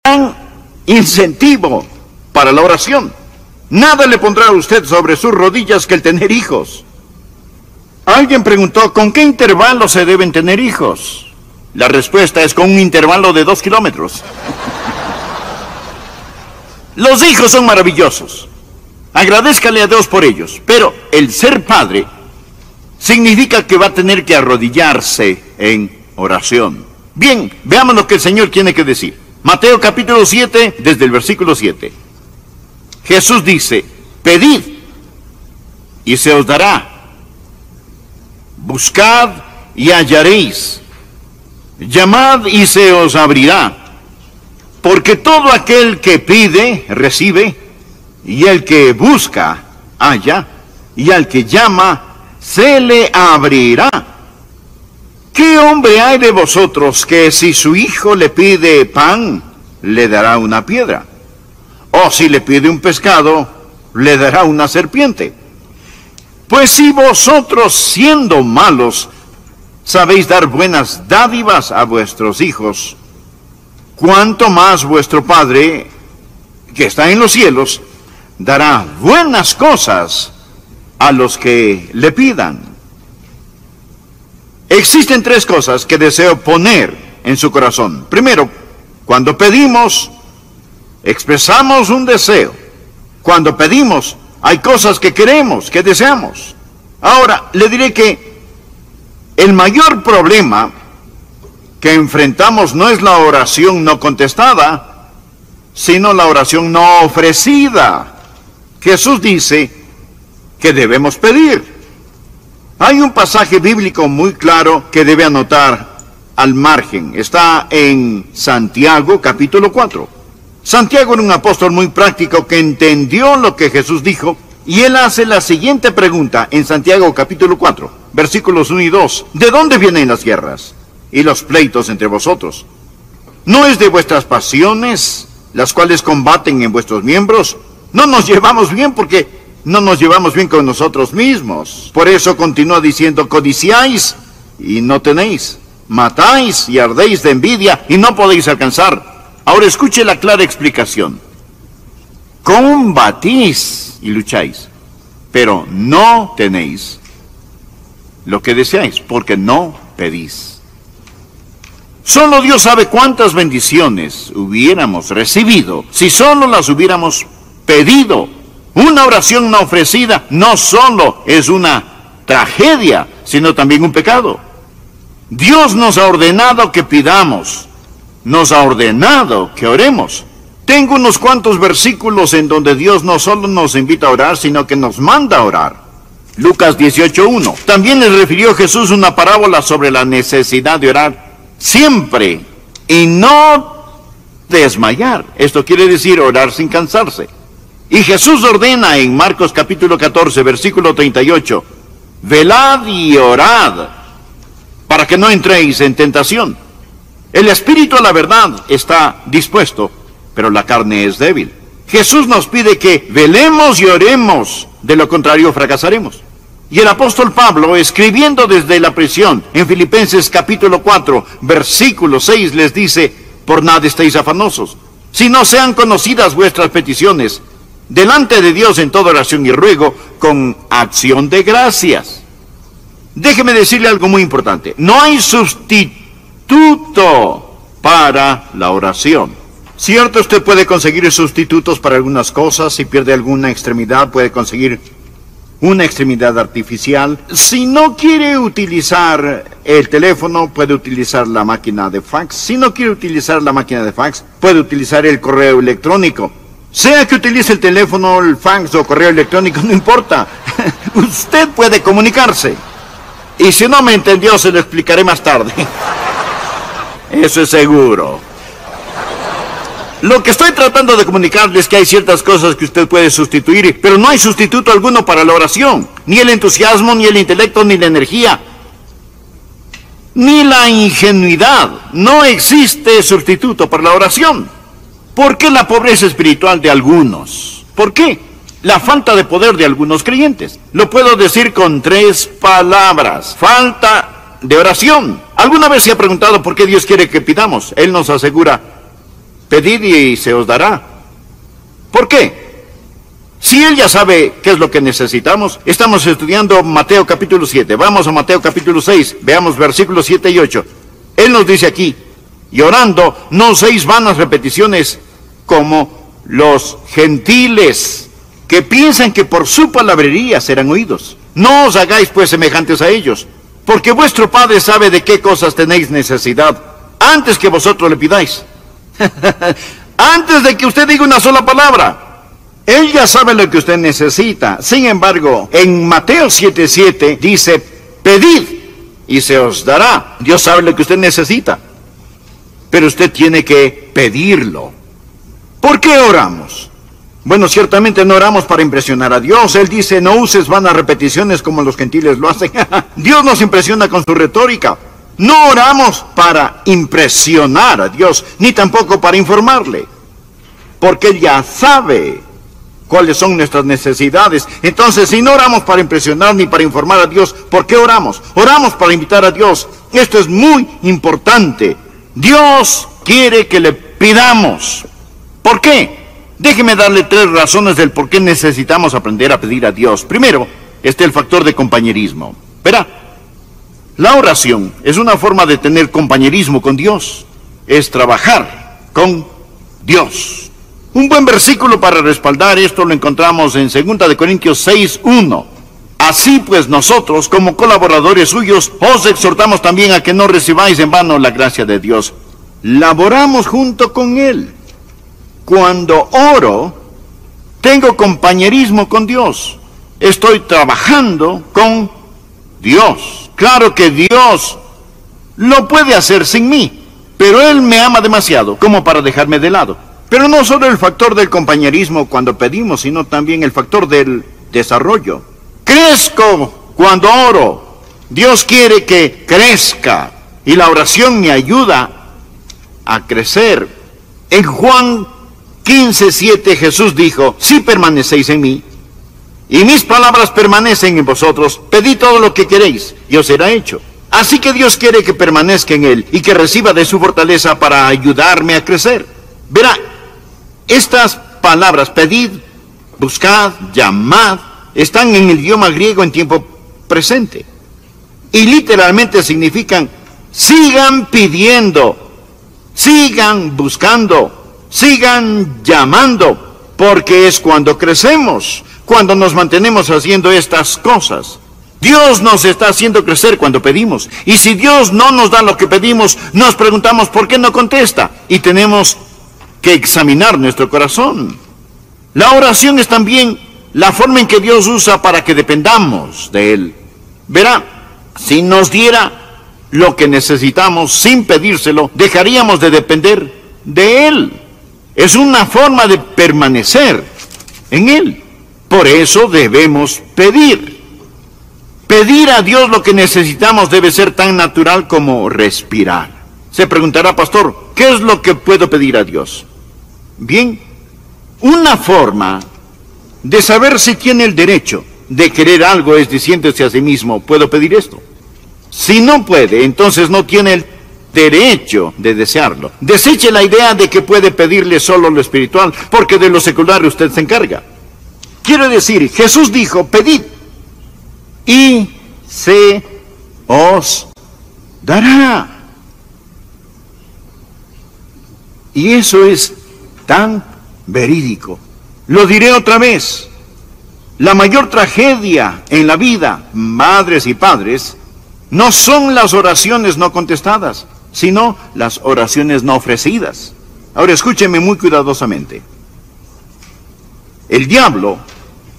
gran incentivo para la oración. Nada le pondrá a usted sobre sus rodillas que el tener hijos. Alguien preguntó, ¿con qué intervalo se deben tener hijos? La respuesta es con un intervalo de 2 kilómetros. Los hijos son maravillosos. Agradézcale a Dios por ellos. Pero el ser padre significa que va a tener que arrodillarse en oración. Bien, veamos lo que el Señor tiene que decir. Mateo capítulo 7, desde el versículo 7. Jesús dice, pedid y se os dará. Buscad y hallaréis. Llamad y se os abrirá. Porque todo aquel que pide, recibe, y el que busca, halla, y al que llama, se le abrirá. ¿Qué hombre hay de vosotros que si su hijo le pide pan, le dará una piedra? O si le pide un pescado, le dará una serpiente. Pues si vosotros, siendo malos, sabéis dar buenas dádivas a vuestros hijos, cuánto más vuestro Padre, que está en los cielos, dará buenas cosas a los que le pidan. Existen 3 cosas que deseo poner en su corazón. Primero, cuando pedimos, expresamos un deseo. Cuando pedimos, hay cosas que queremos, que deseamos. Ahora, le diré que el mayor problema que enfrentamos no es la oración no contestada, sino la oración no ofrecida. Jesús dice que debemos pedir. Hay un pasaje bíblico muy claro que debe anotar al margen. Está en Santiago capítulo 4. Santiago era un apóstol muy práctico que entendió lo que Jesús dijo, y él hace la siguiente pregunta en Santiago capítulo 4, versículos 1 y 2. ¿De dónde vienen las guerras y los pleitos entre vosotros? ¿No es de vuestras pasiones las cuales combaten en vuestros miembros? No nos llevamos bien porque no nos llevamos bien con nosotros mismos. Por eso continúa diciendo, codiciáis y no tenéis, matáis y ardéis de envidia y no podéis alcanzar. Ahora escuche la clara explicación. Combatís y lucháis, pero no tenéis lo que deseáis, porque no pedís. Solo Dios sabe cuántas bendiciones hubiéramos recibido si solo las hubiéramos pedido. Una oración no ofrecida no solo es una tragedia, sino también un pecado. Dios nos ha ordenado que pidamos, nos ha ordenado que oremos. Tengo unos cuantos versículos en donde Dios no solo nos invita a orar, sino que nos manda a orar. Lucas 18:1. También le refirió Jesús una parábola sobre la necesidad de orar siempre y no desmayar. Esto quiere decir orar sin cansarse. Y Jesús ordena en Marcos capítulo 14, versículo 38, velad y orad, para que no entréis en tentación. El espíritu a la verdad está dispuesto, pero la carne es débil. Jesús nos pide que velemos y oremos, de lo contrario fracasaremos. Y el apóstol Pablo, escribiendo desde la prisión, en Filipenses capítulo 4, versículo 6, les dice, por nada estéis afanosos, si no sean conocidas vuestras peticiones, delante de Dios en toda oración y ruego, con acción de gracias. Déjeme decirle algo muy importante. No hay sustituto para la oración. Cierto, usted puede conseguir sustitutos para algunas cosas. Si pierde alguna extremidad, puede conseguir una extremidad artificial. Si no quiere utilizar el teléfono, puede utilizar la máquina de fax. Si no quiere utilizar la máquina de fax, puede utilizar el correo electrónico. Sea que utilice el teléfono, el fax o correo electrónico, no importa. Usted puede comunicarse. Y si no me entendió, se lo explicaré más tarde. Eso es seguro. Lo que estoy tratando de comunicarles es que hay ciertas cosas que usted puede sustituir, pero no hay sustituto alguno para la oración. Ni el entusiasmo, ni el intelecto, ni la energía, ni la ingenuidad. No existe sustituto para la oración. ¿Por qué la pobreza espiritual de algunos? ¿Por qué? La falta de poder de algunos creyentes. Lo puedo decir con 3 palabras. Falta de oración. ¿Alguna vez se ha preguntado por qué Dios quiere que pidamos? Él nos asegura, pedid y se os dará. ¿Por qué? Si Él ya sabe qué es lo que necesitamos. Estamos estudiando Mateo capítulo 7. Vamos a Mateo capítulo 6. Veamos versículos 7 y 8. Él nos dice aquí: y orando, no uséis vanas repeticiones como los gentiles, que piensan que por su palabrería serán oídos. No os hagáis pues semejantes a ellos, porque vuestro Padre sabe de qué cosas tenéis necesidad, antes que vosotros le pidáis. Antes de que usted diga una sola palabra. Él ya sabe lo que usted necesita. Sin embargo, en Mateo 7:7 dice: pedid y se os dará. Dios sabe lo que usted necesita, pero usted tiene que pedirlo. ¿Por qué oramos? Bueno, ciertamente no oramos para impresionar a Dios. Él dice: no uses vanas repeticiones como los gentiles lo hacen. Dios nos impresiona con su retórica. No oramos para impresionar a Dios, ni tampoco para informarle, porque Él ya sabe cuáles son nuestras necesidades. Entonces, si no oramos para impresionar ni para informar a Dios, ¿por qué oramos? Oramos para invitar a Dios. Esto es muy importante. Dios quiere que le pidamos. ¿Por qué? Déjeme darle 3 razones del por qué necesitamos aprender a pedir a Dios. Primero, el factor de compañerismo. Verá, la oración es una forma de tener compañerismo con Dios. Es trabajar con Dios. Un buen versículo para respaldar esto lo encontramos en 2 Corintios 6:1. Así pues nosotros, como colaboradores suyos, os exhortamos también a que no recibáis en vano la gracia de Dios. Laboramos junto con Él. Cuando oro, tengo compañerismo con Dios. Estoy trabajando con Dios. Claro que Dios lo puede hacer sin mí, pero Él me ama demasiado como para dejarme de lado. Pero no solo el factor del compañerismo cuando pedimos, sino también el factor del desarrollo. Crezco cuando oro. Dios quiere que crezca, y la oración me ayuda a crecer. En Juan 15:7 Jesús dijo: si permanecéis en mí, y mis palabras permanecen en vosotros, pedid todo lo que queréis, y os será hecho. Así que Dios quiere que permanezca en Él, y que reciba de su fortaleza para ayudarme a crecer. Verá, estas palabras, pedid, buscad, llamad, están en el idioma griego en tiempo presente. Y literalmente significan: sigan pidiendo, sigan buscando, sigan llamando, porque es cuando crecemos, cuando nos mantenemos haciendo estas cosas. Dios nos está haciendo crecer cuando pedimos. Y si Dios no nos da lo que pedimos, nos preguntamos por qué no contesta. Y tenemos que examinar nuestro corazón. La oración es también la forma en que Dios usa para que dependamos de Él. Verá, si nos diera lo que necesitamos sin pedírselo, dejaríamos de depender de Él. Es una forma de permanecer en Él. Por eso debemos pedir. Pedir a Dios lo que necesitamos debe ser tan natural como respirar. Se preguntará: pastor, ¿qué es lo que puedo pedir a Dios? Bien, una forma de saber si tiene el derecho de querer algo es diciéndose a sí mismo: ¿puedo pedir esto? Si no puede, entonces no tiene el derecho de desearlo. Deseche la idea de que puede pedirle solo lo espiritual, porque de lo secular usted se encarga. Quiero decir, Jesús dijo: pedid y se os dará. Y eso es tan verídico. Lo diré otra vez: la mayor tragedia en la vida, madres y padres, no son las oraciones no contestadas, sino las oraciones no ofrecidas. Ahora escúcheme muy cuidadosamente. El diablo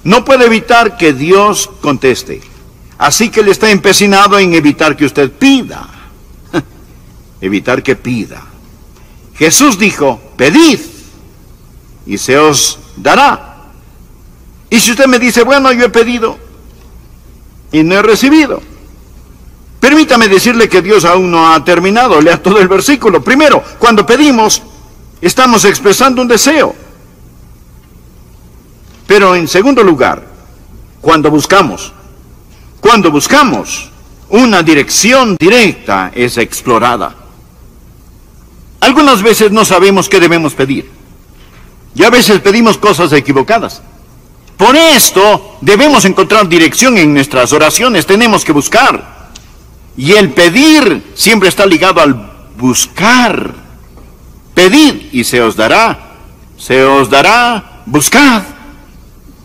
no puede evitar que Dios conteste, así que él está empecinado en evitar que usted pida. Evitar que pida. Jesús dijo: pedid y se os dará. Y si usted me dice: bueno, yo he pedido y no he recibido, permítame decirle que Dios aún no ha terminado. Lea todo el versículo. Primero, cuando pedimos, estamos expresando un deseo. Pero en segundo lugar, cuando buscamos, una dirección directa es explorada. Algunas veces no sabemos qué debemos pedir. Y a veces pedimos cosas equivocadas. Por esto debemos encontrar dirección en nuestras oraciones. Tenemos que buscar. Y el pedir siempre está ligado al buscar. Pedid y se os dará. Se os dará. Buscad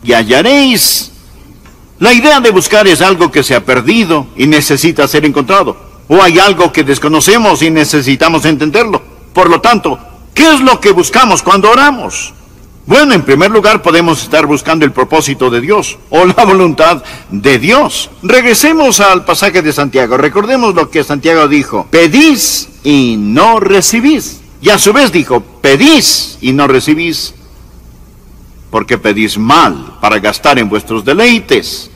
y hallaréis. La idea de buscar es algo que se ha perdido y necesita ser encontrado. O hay algo que desconocemos y necesitamos entenderlo. Por lo tanto, ¿qué es lo que buscamos cuando oramos? Bueno, en primer lugar podemos estar buscando el propósito de Dios o la voluntad de Dios. Regresemos al pasaje de Santiago. Recordemos lo que Santiago dijo. Pedís y no recibís. Y a su vez dijo, pedís y no recibís, porque pedís mal para gastar en vuestros deleites.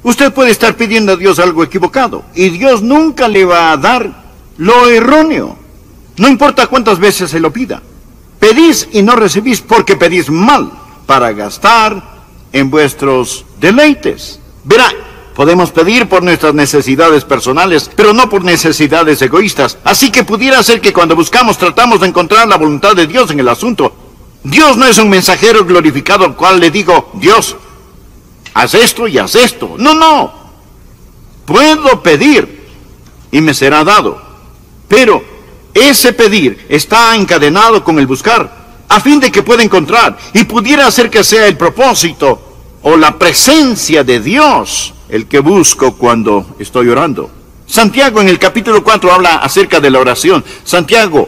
Usted puede estar pidiendo a Dios algo equivocado y Dios nunca le va a dar lo erróneo. No importa cuántas veces se lo pida. Pedís y no recibís porque pedís mal para gastar en vuestros deleites. Verá, podemos pedir por nuestras necesidades personales, pero no por necesidades egoístas. Así que pudiera ser que cuando buscamos tratamos de encontrar la voluntad de Dios en el asunto. Dios no es un mensajero glorificado al cual le digo, Dios, haz esto y haz esto. No, no. Puedo pedir y me será dado. Pero ese pedir está encadenado con el buscar, a fin de que pueda encontrar. Y pudiera ser que sea el propósito o la presencia de Dios el que busco cuando estoy orando. Santiago en el capítulo 4 habla acerca de la oración. Santiago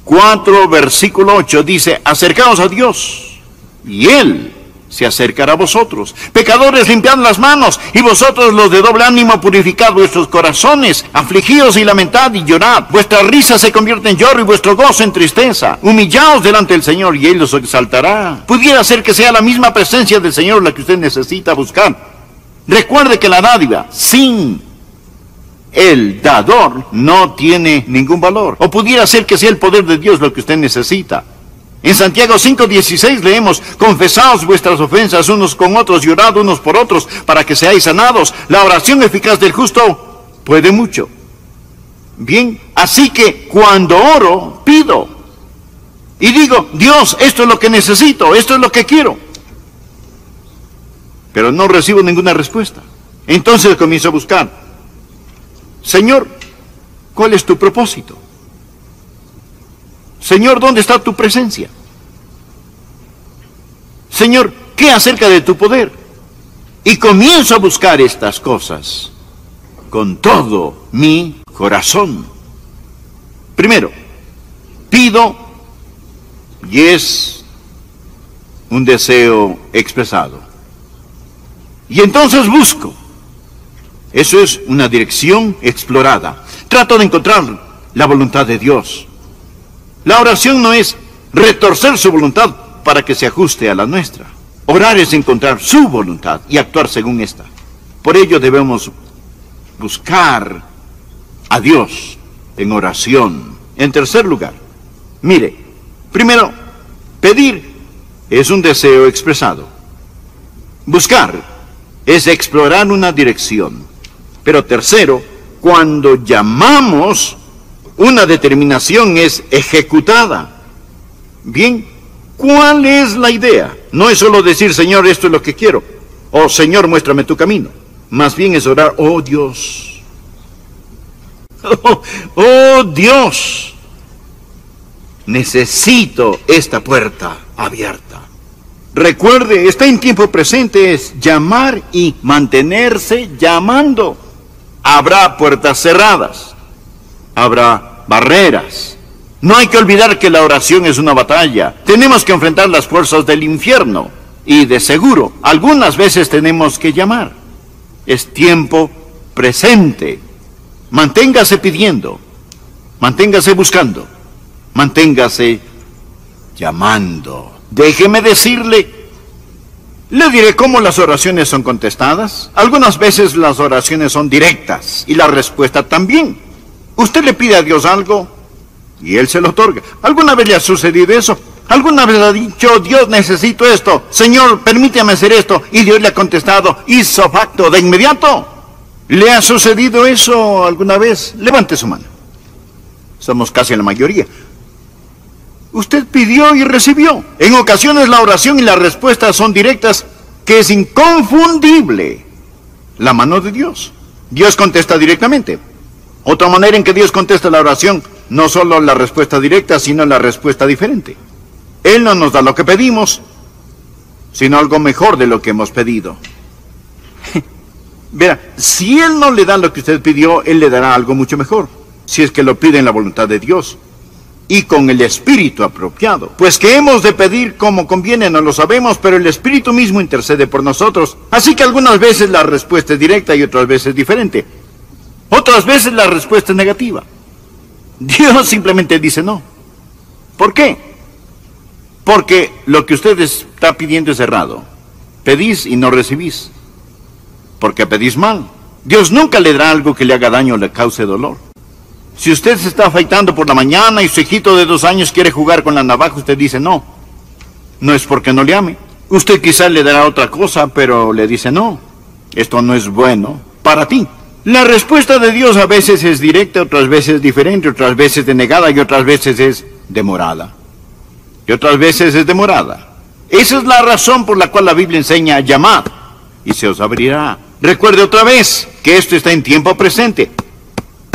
4, versículo 8 dice, acercaos a Dios, y Él se acercará a vosotros. Pecadores, limpiad las manos, y vosotros los de doble ánimo purificad vuestros corazones. Afligíos y lamentad y llorad. Vuestra risa se convierte en lloro y vuestro gozo en tristeza. Humillaos delante del Señor y Él os exaltará. Pudiera ser que sea la misma presencia del Señor la que usted necesita buscar. Recuerde que la dádiva sin el dador no tiene ningún valor. O pudiera ser que sea el poder de Dios lo que usted necesita. En Santiago 5:16 leemos, confesaos vuestras ofensas unos con otros y orad unos por otros para que seáis sanados. La oración eficaz del justo puede mucho. Bien, así que cuando oro, pido. Y digo, Dios, esto es lo que necesito, esto es lo que quiero. Pero no recibo ninguna respuesta. Entonces comienzo a buscar. Señor, ¿cuál es tu propósito? Señor, ¿dónde está tu presencia? Señor, ¿qué acerca de tu poder? Y comienzo a buscar estas cosas con todo mi corazón. Primero, pido y es un deseo expresado. Y entonces busco. Eso es una dirección explorada. Trato de encontrar la voluntad de Dios. La oración no es retorcer su voluntad para que se ajuste a la nuestra. Orar es encontrar su voluntad y actuar según esta. Por ello debemos buscar a Dios en oración. En tercer lugar, mire, primero, pedir es un deseo expresado. Buscar es explorar una dirección. Pero tercero, cuando llamamos, una determinación es ejecutada. Bien, ¿cuál es la idea? No es solo decir, Señor, esto es lo que quiero, o Señor, muéstrame tu camino. Más bien es orar, oh Dios, oh Dios, necesito esta puerta abierta. Recuerde, está en tiempo presente, es llamar y mantenerse llamando. Habrá puertas cerradas, habrá barreras. No hay que olvidar que la oración es una batalla. Tenemos que enfrentar las fuerzas del infierno. Y de seguro, algunas veces tenemos que llamar. Es tiempo presente. Manténgase pidiendo, manténgase buscando, manténgase llamando. Déjeme decirle, le diré cómo las oraciones son contestadas. Algunas veces las oraciones son directas y la respuesta también. Usted le pide a Dios algo y Él se lo otorga. ¿Alguna vez le ha sucedido eso? ¿Alguna vez ha dicho, Dios, necesito esto? Señor, permítame hacer esto. Y Dios le ha contestado, ipso facto, de inmediato. ¿Le ha sucedido eso alguna vez? Levante su mano. Somos casi la mayoría. Usted pidió y recibió. En ocasiones la oración y la respuesta son directas, que es inconfundible la mano de Dios. Dios contesta directamente. Otra manera en que Dios contesta la oración, no solo la respuesta directa, sino la respuesta diferente. Él no nos da lo que pedimos, sino algo mejor de lo que hemos pedido. Verá, si Él no le da lo que usted pidió, Él le dará algo mucho mejor, si es que lo pide en la voluntad de Dios y con el espíritu apropiado. Pues que hemos de pedir como conviene no lo sabemos, pero el espíritu mismo intercede por nosotros. Así que algunas veces la respuesta es directa y otras veces diferente. Otras veces la respuesta es negativa. Dios simplemente dice no. ¿Por qué? Porque lo que usted está pidiendo es errado. Pedís y no recibís, porque pedís mal. Dios nunca le dará algo que le haga daño o le cause dolor. Si usted se está afeitando por la mañana y su hijito de 2 años quiere jugar con la navaja, usted dice no. No es porque no le ame. Usted quizás le dará otra cosa, pero le dice no. Esto no es bueno para ti. La respuesta de Dios a veces es directa, otras veces diferente, otras veces denegada y otras veces es demorada. Y otras veces es demorada. Esa es la razón por la cual la Biblia enseña: llamad y se os abrirá. Recuerde otra vez que esto está en tiempo presente.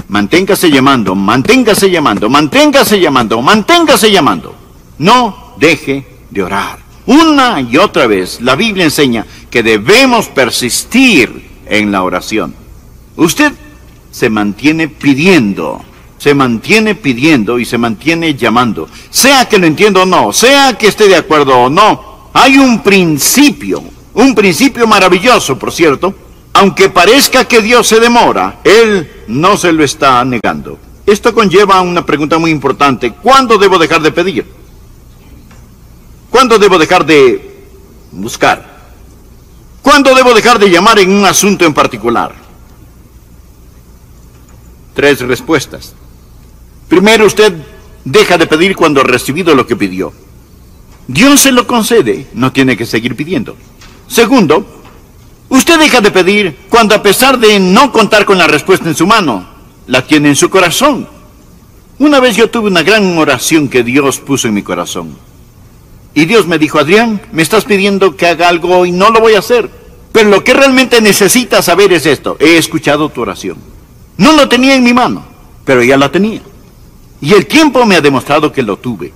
Manténgase llamando, manténgase llamando, manténgase llamando, manténgase llamando. No deje de orar. Una y otra vez la Biblia enseña que debemos persistir en la oración. Usted se mantiene pidiendo y se mantiene llamando. Sea que lo entienda o no, sea que esté de acuerdo o no, hay un principio maravilloso, por cierto. Aunque parezca que Dios se demora, Él no se lo está negando. Esto conlleva una pregunta muy importante. ¿Cuándo debo dejar de pedir? ¿Cuándo debo dejar de buscar? ¿Cuándo debo dejar de llamar en un asunto en particular? 3 respuestas. Primero, usted deja de pedir cuando ha recibido lo que pidió. Dios se lo concede, no tiene que seguir pidiendo. Segundo, usted deja de pedir cuando, a pesar de no contar con la respuesta en su mano, la tiene en su corazón. Una vez yo tuve una gran oración que Dios puso en mi corazón. Y Dios me dijo: Adrián, me estás pidiendo que haga algo y no lo voy a hacer. Pero lo que realmente necesitas saber es esto: he escuchado tu oración. No lo tenía en mi mano, pero ya la tenía. Y el tiempo me ha demostrado que lo tuve.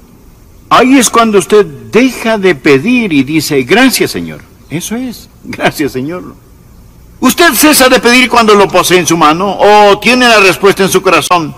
Ahí es cuando usted deja de pedir y dice: gracias, Señor. Eso es, gracias, Señor. ¿Usted cesa de pedir cuando lo posee en su mano o tiene la respuesta en su corazón?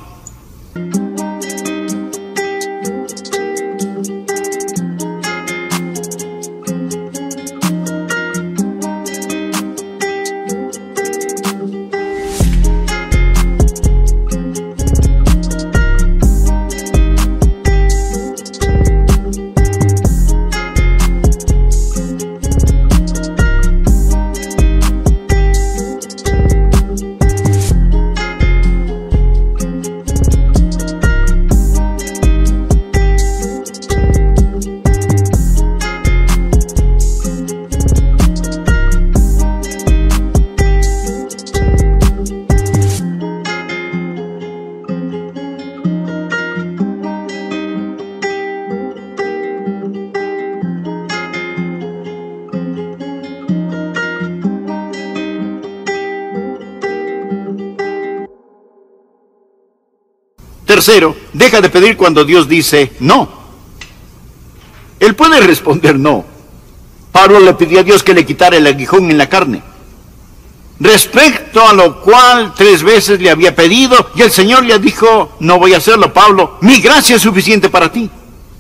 Tercero, deja de pedir cuando Dios dice no. Él puede responder no. Pablo le pidió a Dios que le quitara el aguijón en la carne, respecto a lo cual 3 veces le había pedido, y el Señor le dijo: no voy a hacerlo, Pablo, mi gracia es suficiente para ti.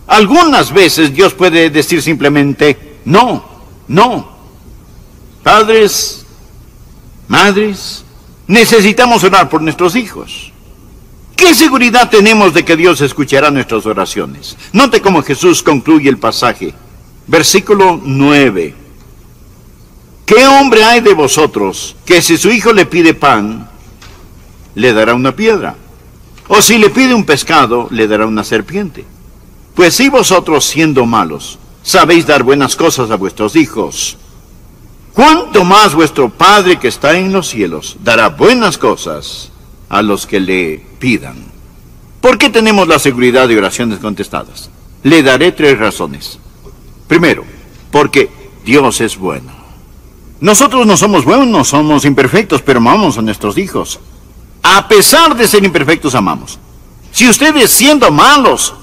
Algunas veces Dios puede decir simplemente no, no. Padres, madres, necesitamos orar por nuestros hijos. ¿Qué seguridad tenemos de que Dios escuchará nuestras oraciones? Note cómo Jesús concluye el pasaje. Versículo 9. ¿Qué hombre hay de vosotros que si su hijo le pide pan, le dará una piedra? O si le pide un pescado, le dará una serpiente. Pues si vosotros, siendo malos, sabéis dar buenas cosas a vuestros hijos, ¿cuánto más vuestro Padre que está en los cielos dará buenas cosas a los que le pidan? ¿Por qué tenemos la seguridad de oraciones contestadas? Le daré 3 razones. Primero, porque Dios es bueno. Nosotros no somos buenos, somos imperfectos, pero amamos a nuestros hijos. A pesar de ser imperfectos, amamos. Si ustedes, siendo malos,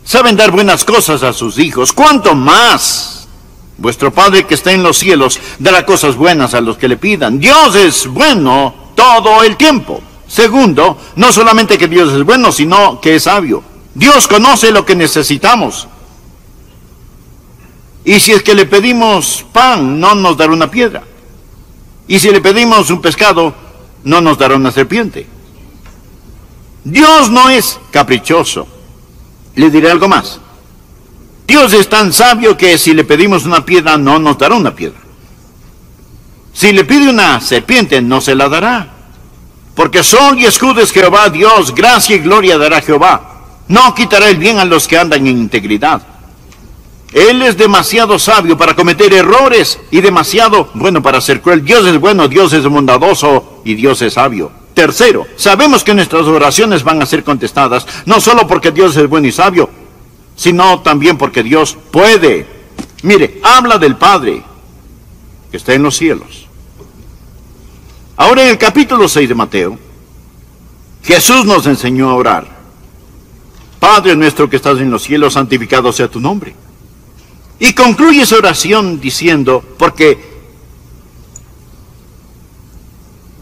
saben dar buenas cosas a sus hijos, ¿cuánto más vuestro Padre que está en los cielos dará cosas buenas a los que le pidan? Dios es bueno todo el tiempo. Segundo, no solamente que Dios es bueno, sino que es sabio. Dios conoce lo que necesitamos. Y si es que le pedimos pan, no nos dará una piedra. Y si le pedimos un pescado, no nos dará una serpiente. Dios no es caprichoso. Le diré algo más. Dios es tan sabio que si le pedimos una piedra, no nos dará una piedra. Si le pide una serpiente, no se la dará. Porque sol y escudo es Jehová Dios, gracia y gloria dará Jehová. No quitará el bien a los que andan en integridad. Él es demasiado sabio para cometer errores y demasiado bueno para ser cruel. Dios es bueno, Dios es bondadoso y Dios es sabio. Tercero, sabemos que nuestras oraciones van a ser contestadas, no solo porque Dios es bueno y sabio, sino también porque Dios puede. Mire, habla del Padre que está en los cielos. Ahora en el capítulo 6 de Mateo, Jesús nos enseñó a orar. Padre nuestro que estás en los cielos, santificado sea tu nombre. Y concluye esa oración diciendo, porque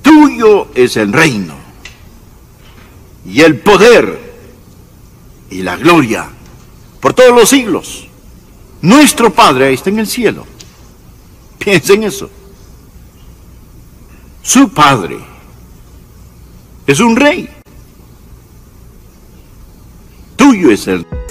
tuyo es el reino, y el poder, y la gloria, por todos los siglos. Nuestro Padre está en el cielo. Piensen eso. Su Padre es un rey. Tuyo es el reino.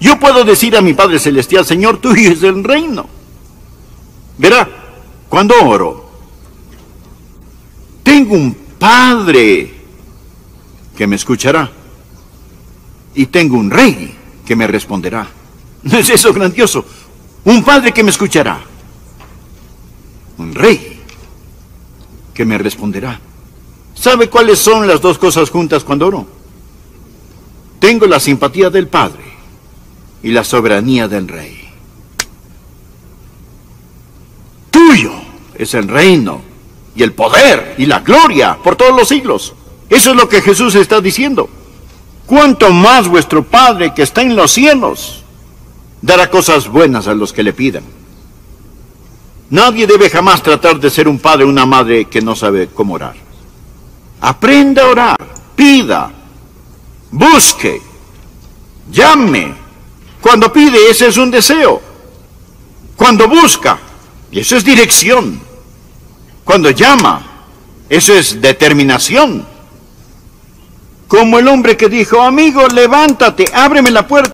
Yo puedo decir a mi Padre Celestial, Señor, tuyo es el reino. Verá, cuando oro, tengo un Padre que me escuchará y tengo un Rey que me responderá. ¿No es eso grandioso? Un Padre que me escuchará, un Rey que me responderá. ¿Sabe cuáles son las dos cosas juntas cuando oro? Tengo la simpatía del Padre y la soberanía del Rey. Tuyo es el reino y el poder y la gloria por todos los siglos. Eso es lo que Jesús está diciendo. Cuanto más vuestro Padre que está en los cielos dará cosas buenas a los que le pidan. Nadie debe jamás tratar de ser un padre o una madre que no sabe cómo orar. Aprenda a orar, pida, busque, llame. Cuando pide, ese es un deseo. Cuando busca, eso es dirección. Cuando llama, eso es determinación. Como el hombre que dijo, amigo, levántate, ábreme la puerta.